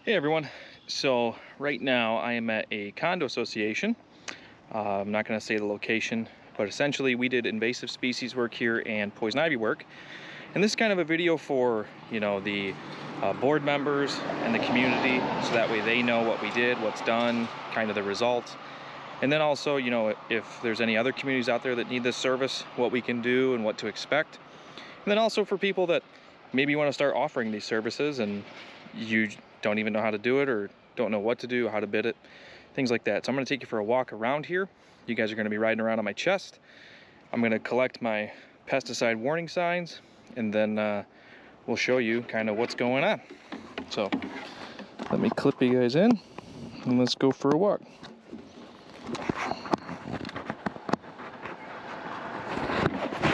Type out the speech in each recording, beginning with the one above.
Hey everyone, so right now I am at a condo association. I'm not going to say the location, but essentially we did invasive species work here and poison ivy work. And this is kind of a video for, the board members and the community, so that way they know what we did, what's done, kind of the results. And then also, if there's any other communities out there that need this service, what we can do and what to expect. And then also for people that maybe want to start offering these services and you don't even know how to do it or don't know what to do, how to bid it, things like that. So I'm going to take you for a walk around here. You guys are going to be riding around on my chest. I'm going to collect my pesticide warning signs, and then we'll show you kind of what's going on. So let me clip you guys in and let's go for a walk.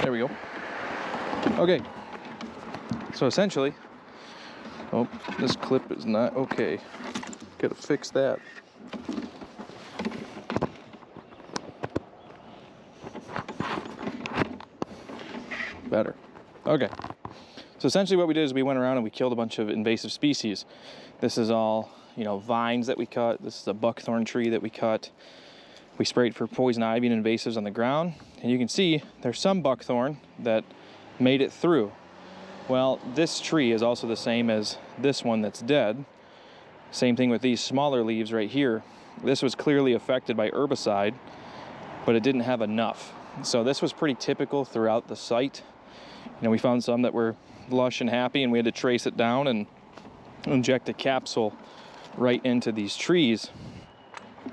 There we go. Okay, so essentially, oh, this clip is not okay. Gotta fix that. Better. Okay. So essentially what we did is we went around and we killed a bunch of invasive species. This is all, vines that we cut. This is a buckthorn tree that we cut. We sprayed for poison ivy and invasives on the ground. And you can see there's some buckthorn that made it through. Well, this tree is also the same as this one that's dead. Same thing with these smaller leaves right here. This was clearly affected by herbicide, but it didn't have enough. So this was pretty typical throughout the site. We found some that were lush and happy, and we had to trace it down and inject a capsule right into these trees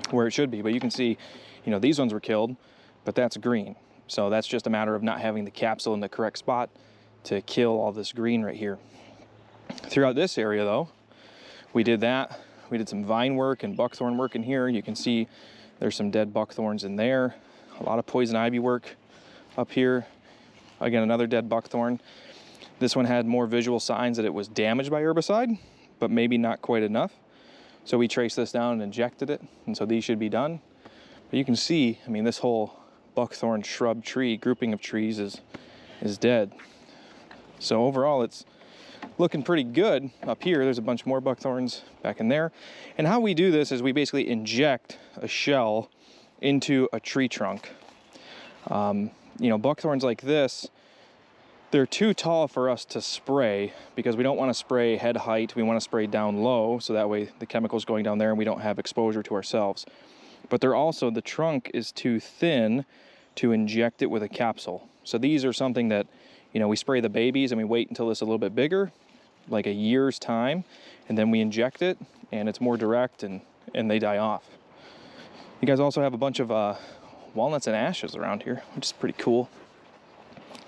where it should be. But you can see, these ones were killed, but that's green. So that's just a matter of not having the capsule in the correct spot to kill all this green right here. Throughout this area though, we did that. We did some vine work and buckthorn work in here. You can see there's some dead buckthorns in there. A lot of poison ivy work up here. Again, another dead buckthorn. This one had more visual signs that it was damaged by herbicide, but maybe not quite enough. So we traced this down and injected it, and so these should be done. But you can see, this whole buckthorn shrub tree, grouping of trees is dead. So overall, it's looking pretty good. Up here, there's a bunch more buckthorns back in there. And how we do this is we basically inject a shell into a tree trunk. Buckthorns like this, they're too tall for us to spray because we don't want to spray head height. We want to spray down low, so that way the chemical's going down there and we don't have exposure to ourselves. But they're also, the trunk is too thin to inject it with a capsule. So these are something that, we spray the babies and we wait until it's a little bit bigger, like a year's time, and then we inject it and it's more direct and they die off. You guys also have a bunch of walnuts and ashes around here, which is pretty cool.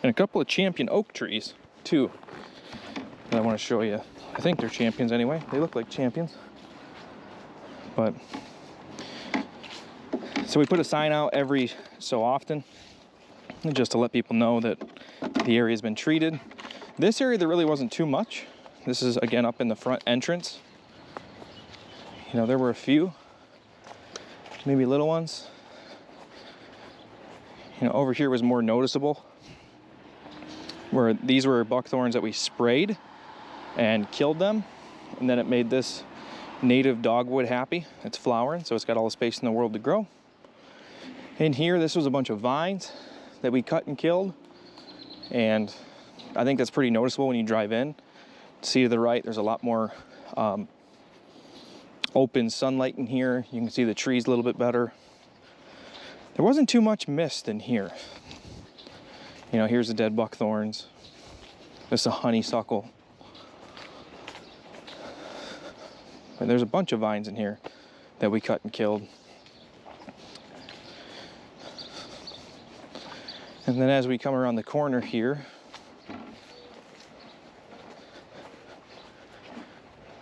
And a couple of champion oak trees too that I want to show you. I think they're champions anyway. They look like champions. But so we put a sign out every so often just to let people know that the area has been treated. This area there really wasn't too much. This is again up in the front entrance. There were a few, maybe little ones. Over here was more noticeable, where these were buckthorns that we sprayed and killed them, and then it made this native dogwood happy. It's flowering, so it's got all the space in the world to grow. In here, this was a bunch of vines that we cut and killed, and I think that's pretty noticeable when you drive in. See to the right, there's a lot more open sunlight in here. You can see the trees a little bit better. There wasn't too much mist in here. Here's the dead buckthorns. This is a honeysuckle. And there's a bunch of vines in here that we cut and killed. And then as we come around the corner here,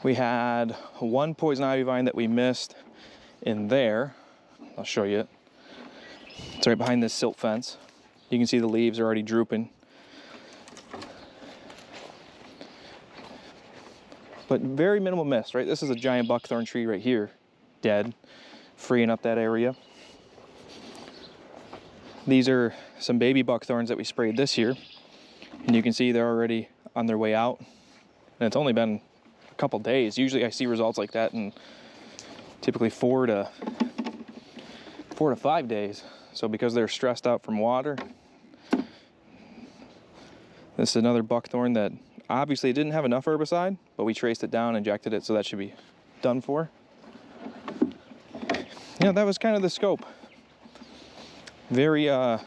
we had one poison ivy vine that we missed in there. I'll show you it. It's right behind this silt fence. You can see the leaves are already drooping. But very minimal mist, right? This is a giant buckthorn tree right here, dead, freeing up that area. These are some baby buckthorns that we sprayed this year. And you can see they're already on their way out. And it's only been a couple days. Usually I see results like that in typically 4 to 5 days. So because they're stressed out from water, this is another buckthorn that obviously didn't have enough herbicide, but we traced it down, injected it, so that should be done for. Yeah, that was kind of the scope. Very, to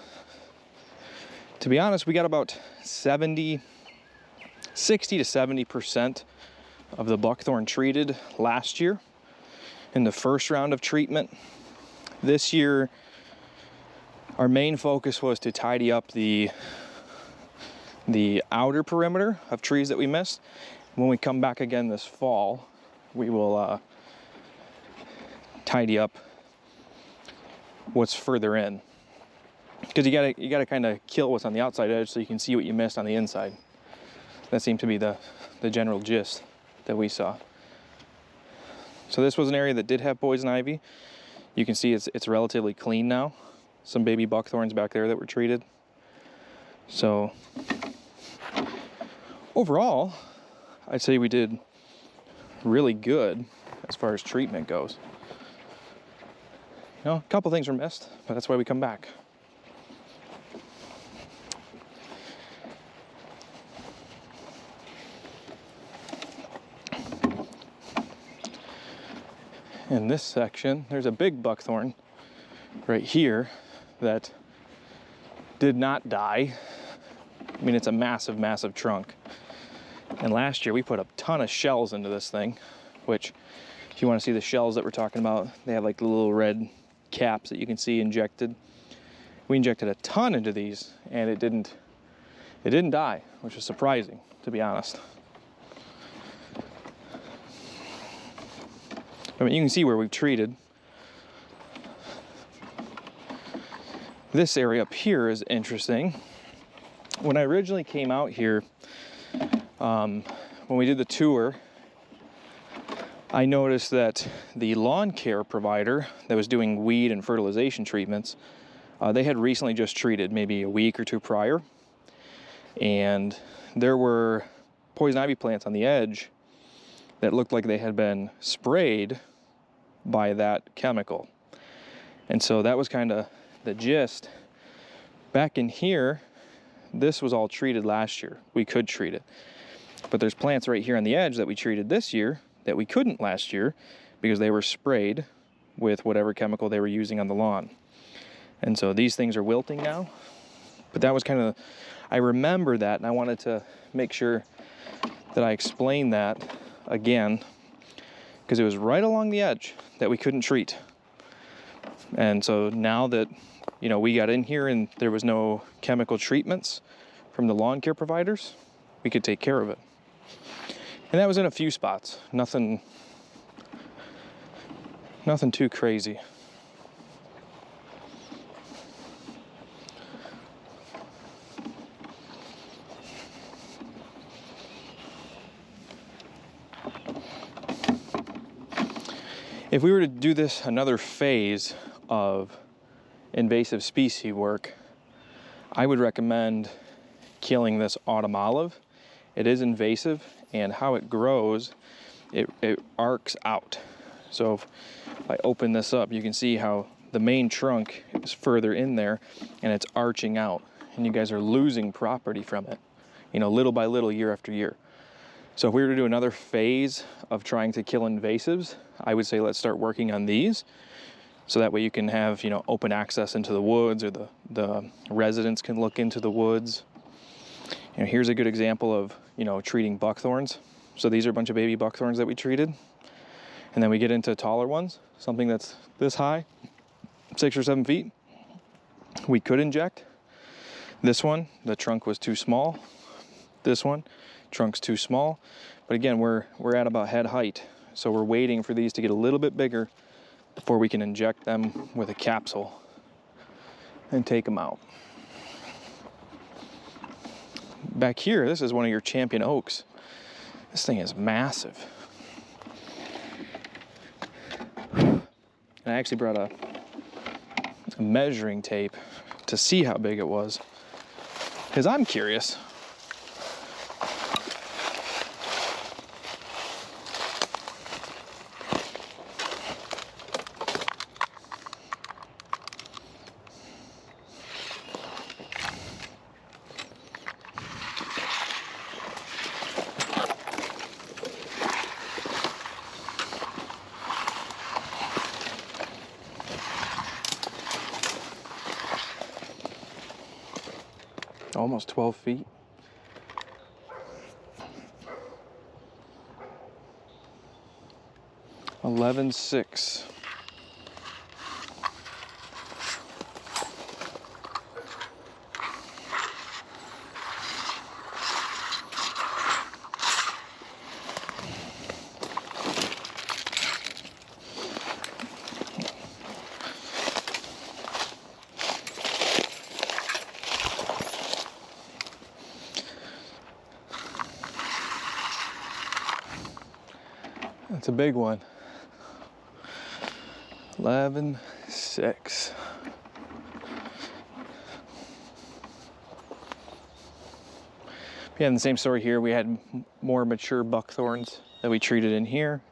be honest, we got about 60 to 70% of the buckthorn treated last year in the first round of treatment. This year, our main focus was to tidy up the outer perimeter of trees that we missed. When we come back again this fall, we will tidy up what's further in, because you gotta kind of kill what's on the outside edge so you can see what you missed on the inside. That seemed to be the general gist that we saw. So this was an area that did have poison ivy. You can see it's relatively clean now. Some baby buckthorns back there that were treated. So overall, I'd say we did really good as far as treatment goes. You know, a couple things were missed, but that's why we come back. In this section, there's a big buckthorn right here that did not die. I mean, it's a massive, massive trunk. And last year we put a ton of shells into this thing, which if you want to see the shells that we're talking about, they have like the little red caps that you can see injected. We injected a ton into these and it didn't die, which is surprising, to be honest. I mean, you can see where we've treated. This area up here is interesting. When I originally came out here, when we did the tour, I noticed that the lawn care provider that was doing weed and fertilization treatments, they had recently just treated, maybe a week or two prior, and there were poison ivy plants on the edge that looked like they had been sprayed by that chemical. And so that was kind of the gist. Back in here, this was all treated last year. We could treat it. But there's plants right here on the edge that we treated this year that we couldn't last year because they were sprayed with whatever chemical they were using on the lawn. And so these things are wilting now. But that was kind of, I remember that, and I wanted to make sure that I explained that again, because it was right along the edge that we couldn't treat. And so now that, you know, we got in here and there was no chemical treatments from the lawn care providers, we could take care of it. And that was in a few spots, nothing too crazy. If we were to do this another phase of invasive species work, I would recommend killing this autumn olive. It is invasive, and how it grows, it arcs out. So if I open this up, you can see how the main trunk is further in there and it's arching out, and you guys are losing property from it, you know, little by little, year after year. So if we were to do another phase of trying to kill invasives, I would say let's start working on these, so that way you can have, you know, open access into the woods, or the residents can look into the woods. You know, here's a good example of, you know, treating buckthorns. So these are a bunch of baby buckthorns that we treated. And then we get into taller ones, something that's this high, 6 or 7 feet. We could inject. This one, the trunk was too small. This one, trunk's too small. But again, we're at about head height. So we're waiting for these to get a little bit bigger before we can inject them with a capsule and take them out. Back here, this is one of your champion oaks. This thing is massive. And I actually brought a measuring tape to see how big it was, because I'm curious. almost 12 feet. $11,600. That's a big one. 11,600. Yeah, and the same story here. We had more mature buckthorns that we treated in here.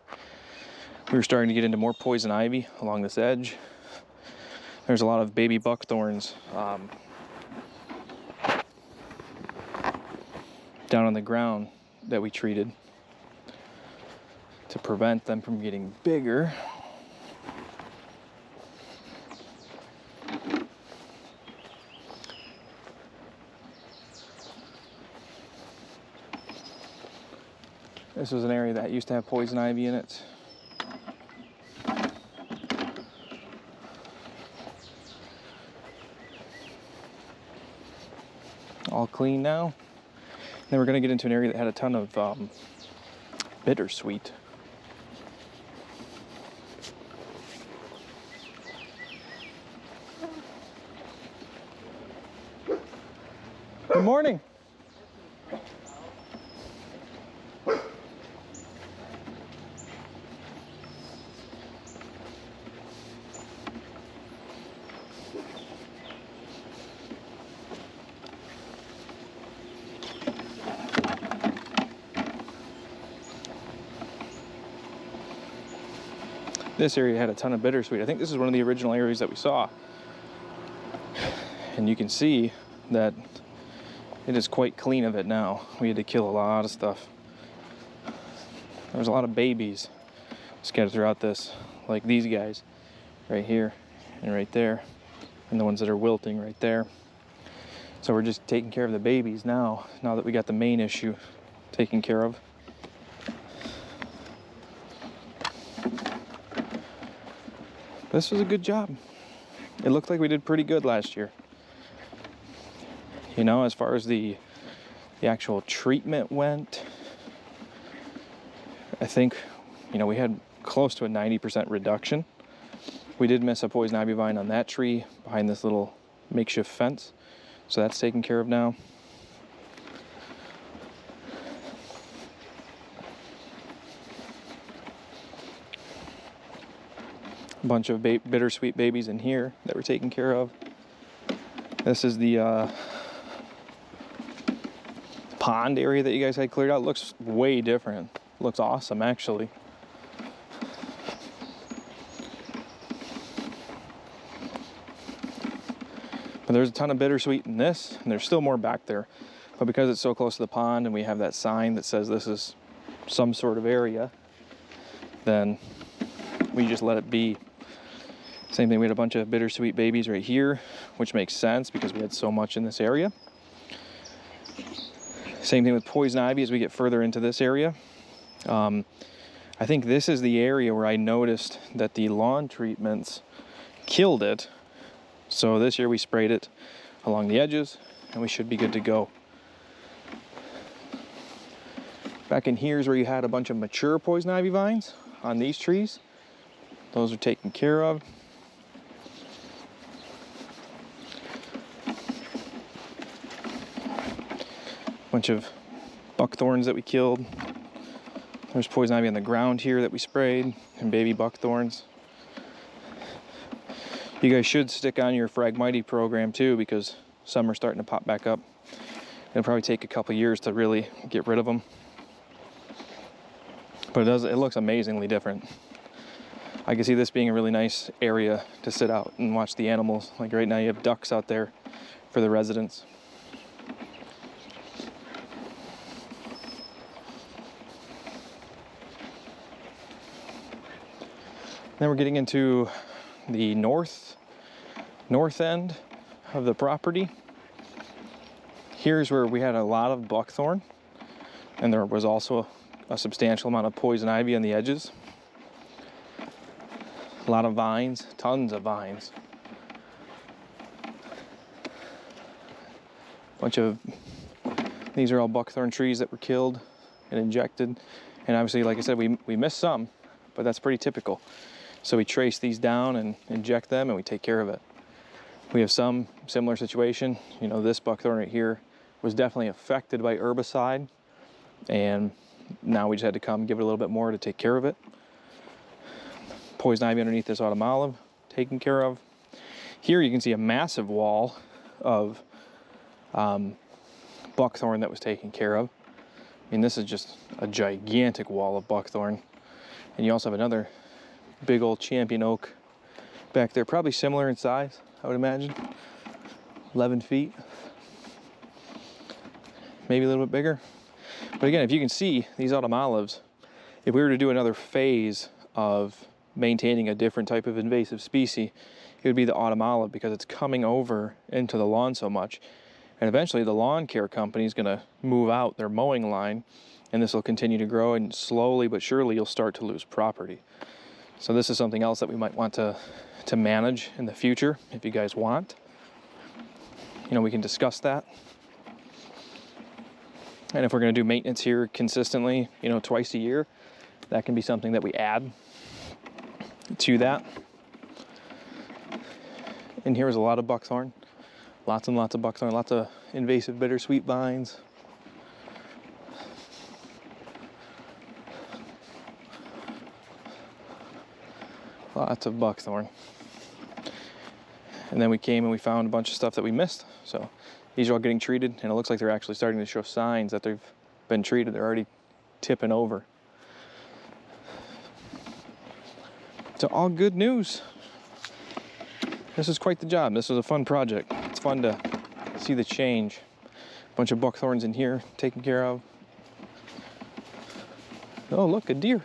We were starting to get into more poison ivy along this edge. There's a lot of baby buckthorns down on the ground that we treated to prevent them from getting bigger. This was an area that used to have poison ivy in it. All clean now. Then we're going to get into an area that had a ton of bittersweet. Good morning. This area had a ton of bittersweet. I think this is one of the original areas that we saw. And you can see that it is quite clean of it now. We had to kill a lot of stuff. There's a lot of babies scattered throughout this, like these guys right here and right there, and the ones that are wilting right there. So we're just taking care of the babies now that we got the main issue taken care of. This was a good job. It looked like we did pretty good last year. You know, as far as the actual treatment went, I think, you know, we had close to a 90% reduction. We did miss a poison ivy vine on that tree behind this little makeshift fence. So that's taken care of now. A bunch of bittersweet babies in here that we're taking care of. This is the pond area that you guys had cleared out. It looks way different. Looks awesome, actually. But there's a ton of bittersweet in this, and there's still more back there. But because it's so close to the pond and we have that sign that says this is some sort of area, then we just let it be. Same thing, we had a bunch of bittersweet babies right here, which makes sense because we had so much in this area. Same thing with poison ivy as we get further into this area. I think this is the area where I noticed that the lawn treatments killed it. So this year we sprayed it along the edges and we should be good to go. Back in here is where you had a bunch of mature poison ivy vines on these trees. Those are taken care of. Bunch of buckthorns that we killed. There's poison ivy on the ground here that we sprayed, and baby buckthorns. You guys should stick on your Phragmite program too, because some are starting to pop back up. It'll probably take a couple years to really get rid of them. But it looks amazingly different. I can see this being a really nice area to sit out and watch the animals. Like right now you have ducks out there for the residents. Then we're getting into the north end of the property. Here's where we had a lot of buckthorn, and there was also a substantial amount of poison ivy on the edges. A lot of vines, tons of vines. These are all buckthorn trees that were killed and injected. And obviously, like I said, we missed some, but that's pretty typical. So we trace these down and inject them, and we take care of it. We have some similar situation. You know, this buckthorn right here was definitely affected by herbicide, and now we just had to come give it a little bit more to take care of it. Poison ivy underneath this autumn olive, taken care of. Here you can see a massive wall of buckthorn that was taken care of. I mean, this is just a gigantic wall of buckthorn. And you also have another big old champion oak back there, probably similar in size, I would imagine. 11 feet, maybe a little bit bigger. But again, if you can see these autumn olives, if we were to do another phase of maintaining a different type of invasive species, it would be the autumn olive, because it's coming over into the lawn so much. And eventually the lawn care company is going to move out their mowing line, and this will continue to grow, and slowly but surely you'll start to lose property. So this is something else that we might want to manage in the future if you guys want. You know, we can discuss that. And if we're going to do maintenance here consistently, you know, twice a year, that can be something that we add to that. And here's a lot of buckthorn, lots and lots of buckthorn, lots of invasive bittersweet vines. Lots of buckthorn. And then we came and we found a bunch of stuff that we missed. So these are all getting treated, and it looks like they're actually starting to show signs that they've been treated. They're already tipping over. So all good news. This is quite the job. This was a fun project. It's fun to see the change. A bunch of buckthorns in here taken care of. Oh, look, a deer.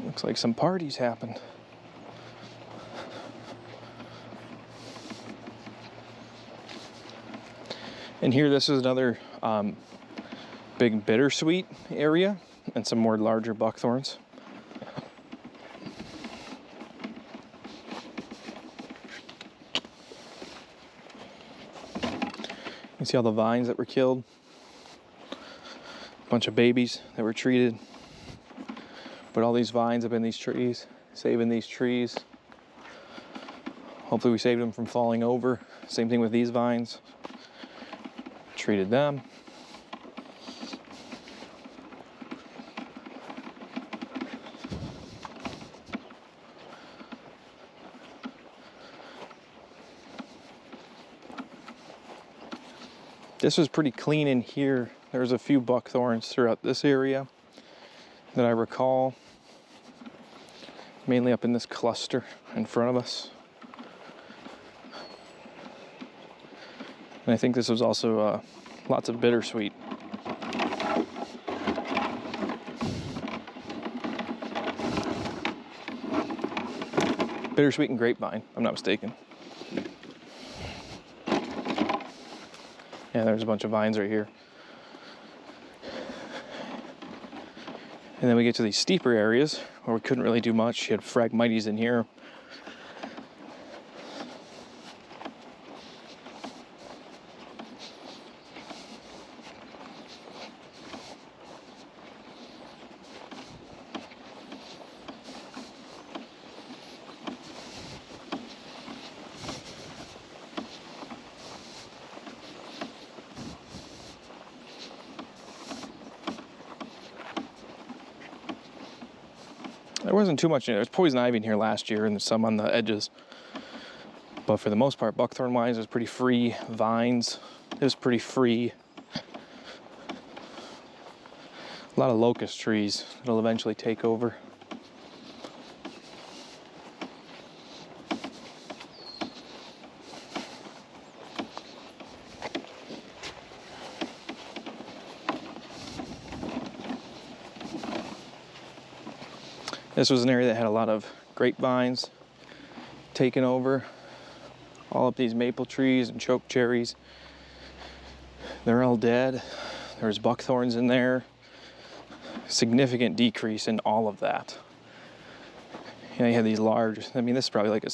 Looks like some parties happened. And here, this is another big bittersweet area and some more larger buckthorns. You can see all the vines that were killed. A bunch of babies that were treated. But all these vines have been these trees, saving these trees. Hopefully we saved them from falling over. Same thing with these vines. Treated them. This was pretty clean in here. There was a few buckthorns throughout this area that I recall, mainly up in this cluster in front of us. And I think this was also lots of bittersweet. Bittersweet and grapevine, if I'm not mistaken. Yeah, there's a bunch of vines right here. And then we get to these steeper areas where we couldn't really do much. You had Phragmites in here. There wasn't too much. There's poison ivy in here last year and some on the edges. But for the most part, buckthorn-wise, it was pretty free. Vines, it was pretty free. A lot of locust trees that'll eventually take over. This was an area that had a lot of grapevines taken over. All of these maple trees and choke cherries, they're all dead. There's buckthorns in there. Significant decrease in all of that. You know, you have these large, I mean, this is probably like a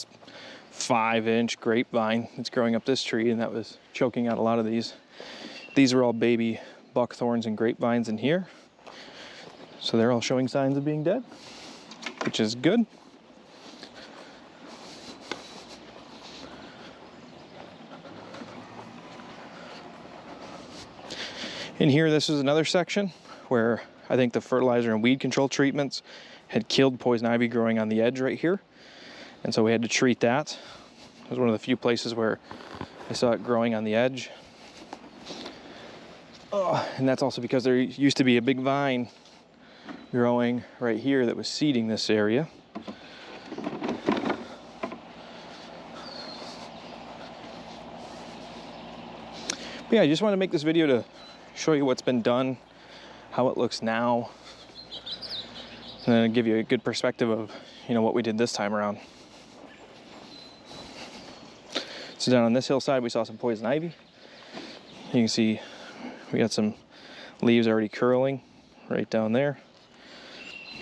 5-inch grapevine that's growing up this tree, and that was choking out a lot of these. These are all baby buckthorns and grapevines in here. So they're all showing signs of being dead, which is good. In here, this is another section where I think the fertilizer and weed control treatments had killed poison ivy growing on the edge right here. And so we had to treat that. It was one of the few places where I saw it growing on the edge. Oh, and that's also because there used to be a big vine growing right here that was seeding this area. But yeah, I just want to make this video to show you what's been done, how it looks now, and then give you a good perspective of, you know, what we did this time around. So down on this hillside, we saw some poison ivy. You can see we got some leaves already curling right down there.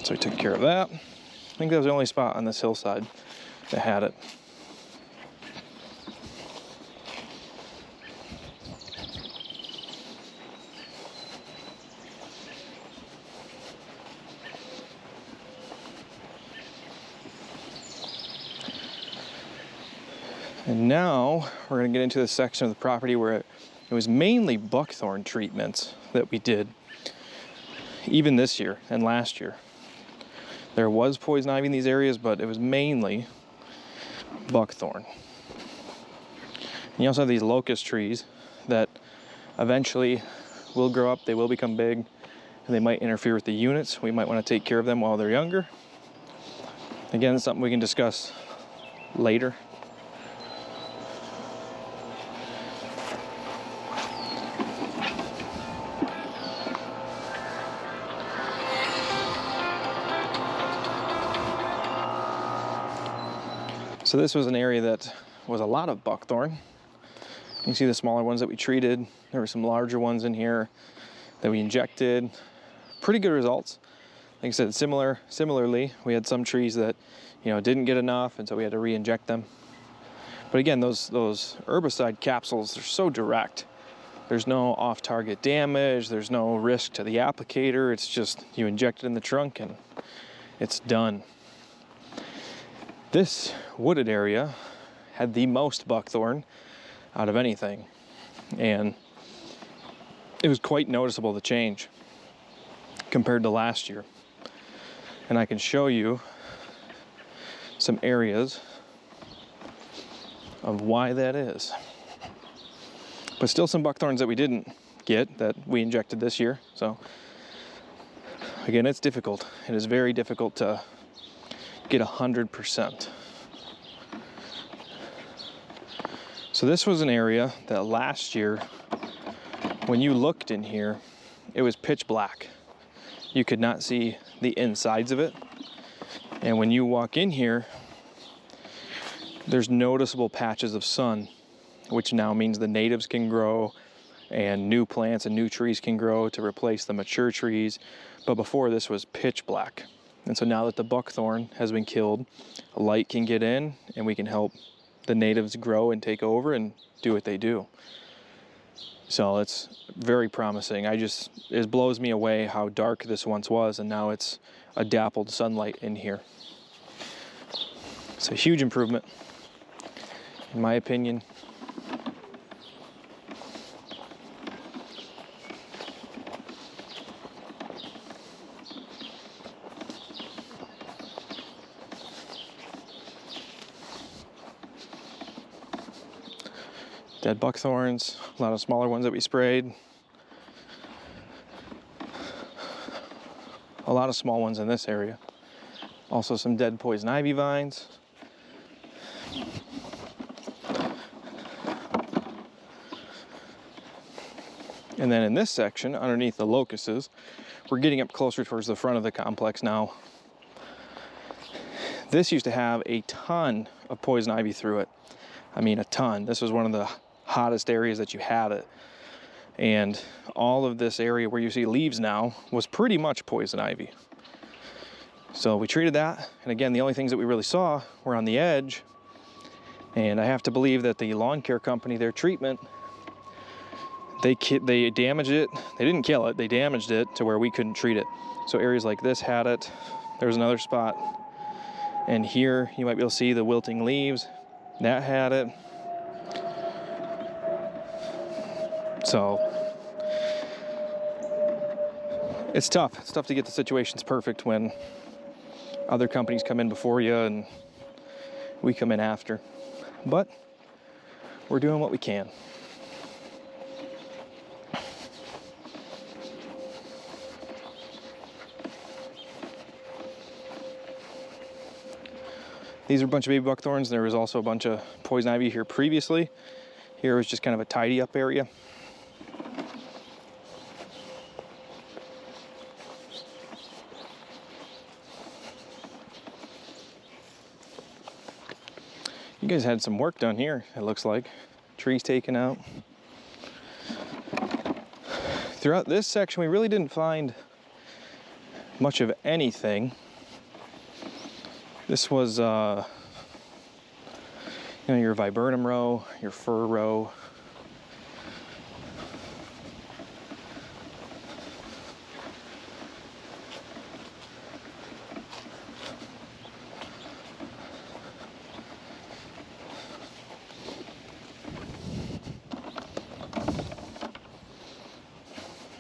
So we took care of that. I think that was the only spot on this hillside that had it. And now we're going to get into the section of the property where it was mainly buckthorn treatments that we did, even this year and last year. There was poison ivy in these areas, but it was mainly buckthorn. And you also have these locust trees that eventually will grow up, they will become big, and they might interfere with the units. We might want to take care of them while they're younger. Again, it's something we can discuss later. So this was an area that was a lot of buckthorn. You can see the smaller ones that we treated. There were some larger ones in here that we injected. Pretty good results. Like I said, similarly, we had some trees that, you know, didn't get enough, and so we had to re-inject them. But again, those herbicide capsules, they're so direct. There's no off-target damage. There's no risk to the applicator. It's just you inject it in the trunk and it's done. This wooded area had the most buckthorn out of anything, and it was quite noticeable, the change compared to last year. And I can show you some areas of why that is. But still some buckthorns that we didn't get that we injected this year. So again, it's difficult. It is very difficult to get 100%. So this was an area that last year, when you looked in here, it was pitch black. You could not see the insides of it. And when you walk in here, there's noticeable patches of sun, which now means the natives can grow and new plants and new trees can grow to replace the mature trees. But before, this was pitch black. And so now that the buckthorn has been killed, light can get in and we can help the natives grow and take over and do what they do. So it's very promising. It blows me away how dark this once was, and now it's a dappled sunlight in here. It's a huge improvement, in my opinion. Dead buckthorns, a lot of smaller ones that we sprayed. A lot of small ones in this area. Also some dead poison ivy vines. And then in this section, underneath the locusts, we're getting up closer towards the front of the complex now. This used to have a ton of poison ivy through it. I mean, a ton. This was one of the hottest areas that you had it. And all of this area where you see leaves now was pretty much poison ivy. So we treated that. And again, the only things that we really saw were on the edge. And I have to believe that the lawn care company, their treatment, they damaged it. They didn't kill it. They damaged it to where we couldn't treat it. So areas like this had it. There was another spot. And here you might be able to see the wilting leaves. That had it. So it's tough. It's tough to get the situations perfect when other companies come in before you and we come in after. But we're doing what we can. These are a bunch of baby buckthorns. There was also a bunch of poison ivy here previously. Here was just kind of a tidy up area. You guys had some work done here, it looks like. Trees taken out. Throughout this section, we really didn't find much of anything. This was, you know, your viburnum row, your fir row.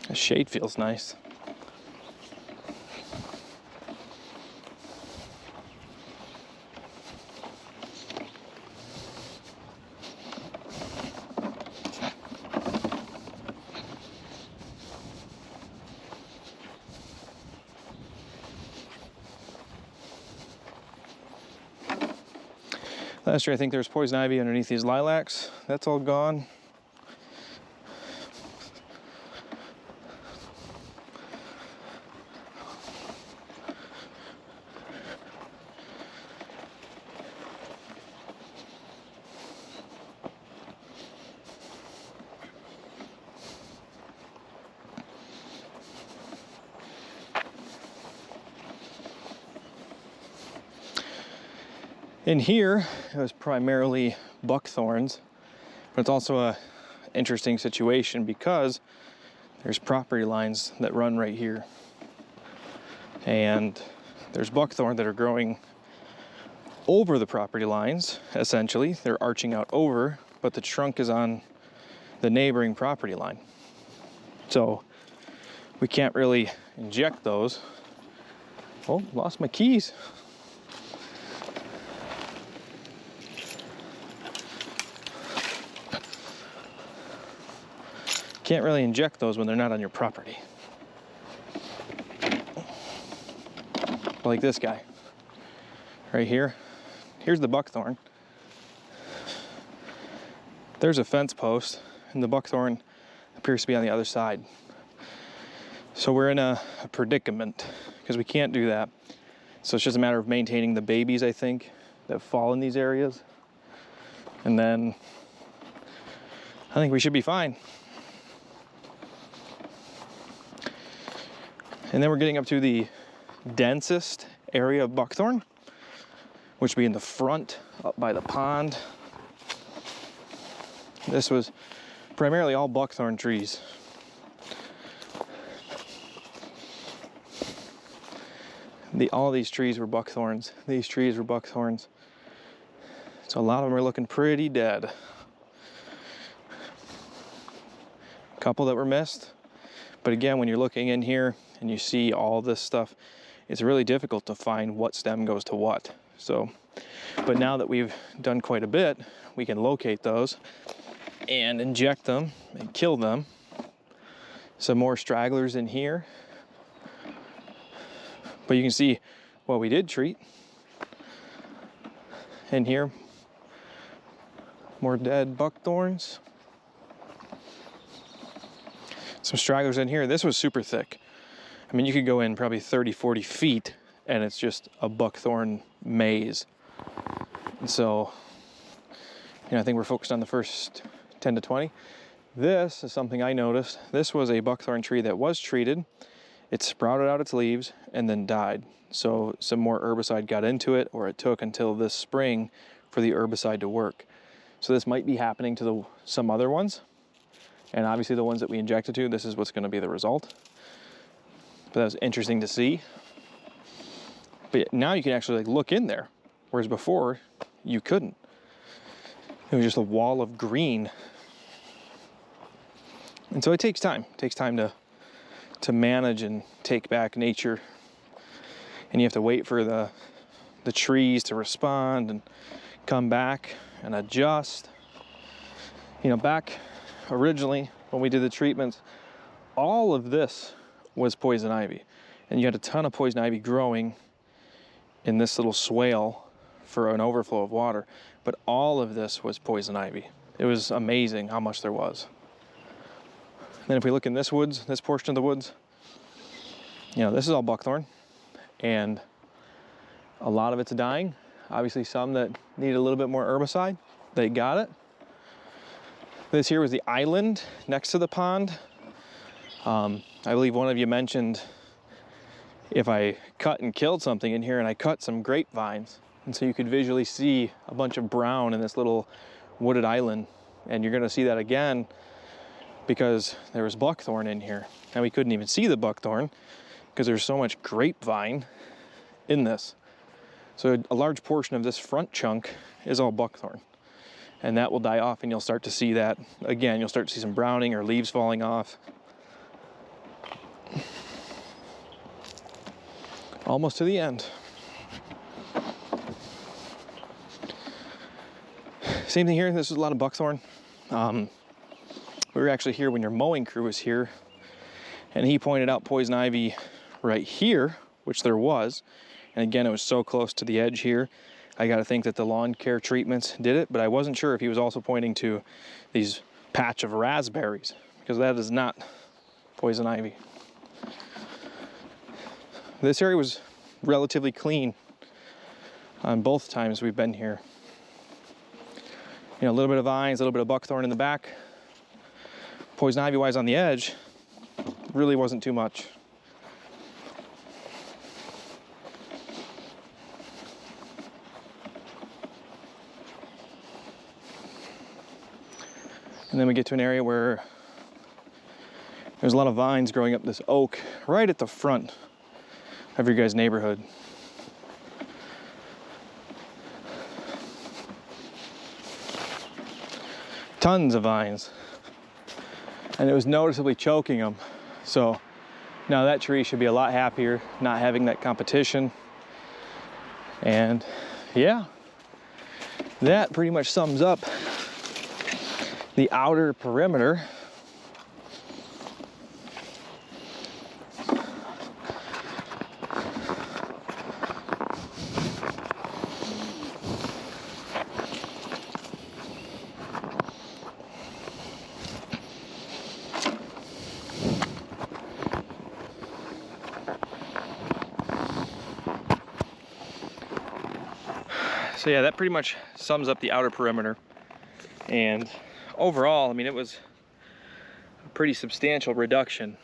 The shade feels nice. Last year I think there was poison ivy underneath these lilacs. That's all gone. In here, it was primarily buckthorns, but it's also a interesting situation because there's property lines that run right here. And there's buckthorn that are growing over the property lines, essentially. They're arching out over, but the trunk is on the neighboring property line. So we can't really inject those. Oh, lost my keys. Can't really inject those when they're not on your property. Like this guy, right here. Here's the buckthorn. There's a fence post, and the buckthorn appears to be on the other side. So we're in a predicament, because we can't do that. So it's just a matter of maintaining the babies, I think, that fall in these areas. And then I think we should be fine. And then we're getting up to the densest area of buckthorn, which would be in the front, up by the pond. This was primarily all buckthorn trees. All these trees were buckthorns. These trees were buckthorns. So a lot of them are looking pretty dead. A couple that were missed. But again, when you're looking in here and you see all this stuff, it's really difficult to find what stem goes to what. So, but now that we've done quite a bit, we can locate those and inject them and kill them. Some more stragglers in here. But you can see what we did treat. In here, more dead buckthorns. Some stragglers in here. This was super thick. I mean, you could go in probably 30, 40 feet and it's just a buckthorn maze. And so, you know, I think we're focused on the first 10 to 20. This is something I noticed. This was a buckthorn tree that was treated. It sprouted out its leaves and then died. So some more herbicide got into it, or it took until this spring for the herbicide to work. So this might be happening to some other ones. And obviously the ones that we injected to, this is what's going to be the result. But that was interesting to see. But now you can actually like look in there, whereas before you couldn't. It was just a wall of green. And so it takes time. It takes time to manage and take back nature. And you have to wait for the trees to respond and come back and adjust. You know, back originally when we did the treatments, all of this was poison ivy. And you had a ton of poison ivy growing in this little swale for an overflow of water. But all of this was poison ivy. It was amazing how much there was. Then if we look in this woods, this portion of the woods, you know, this is all buckthorn, and a lot of it's dying. Obviously some that need a little bit more herbicide, they got it. This here was the island next to the pond. I believe one of you mentioned if I cut and killed something in here, and I cut some grapevines, and so you could visually see a bunch of brown in this little wooded island, and you're gonna see that again because there was buckthorn in here. And we couldn't even see the buckthorn because there's so much grapevine in this. So a large portion of this front chunk is all buckthorn. And that will die off, and you'll start to see that again. You'll start to see some browning or leaves falling off. Almost to the end. Same thing here. This is a lot of buckthorn. We were actually here when your mowing crew was here, and he pointed out poison ivy right here, which there was. And again, it was so close to the edge here. I got to think that the lawn care treatments did it, but I wasn't sure if he was also pointing to these patch of raspberries, because that is not poison ivy. This area was relatively clean on both times we've been here. You know, a little bit of vines, a little bit of buckthorn in the back. Poison ivy wise on the edge, really wasn't too much. And then we get to an area where there's a lot of vines growing up this oak right at the front of your guys' neighborhood. Tons of vines. And it was noticeably choking them. So now that tree should be a lot happier not having that competition. And yeah, that pretty much sums up the outer perimeter. So yeah, that pretty much sums up the outer perimeter. And overall, I mean, it was a pretty substantial reduction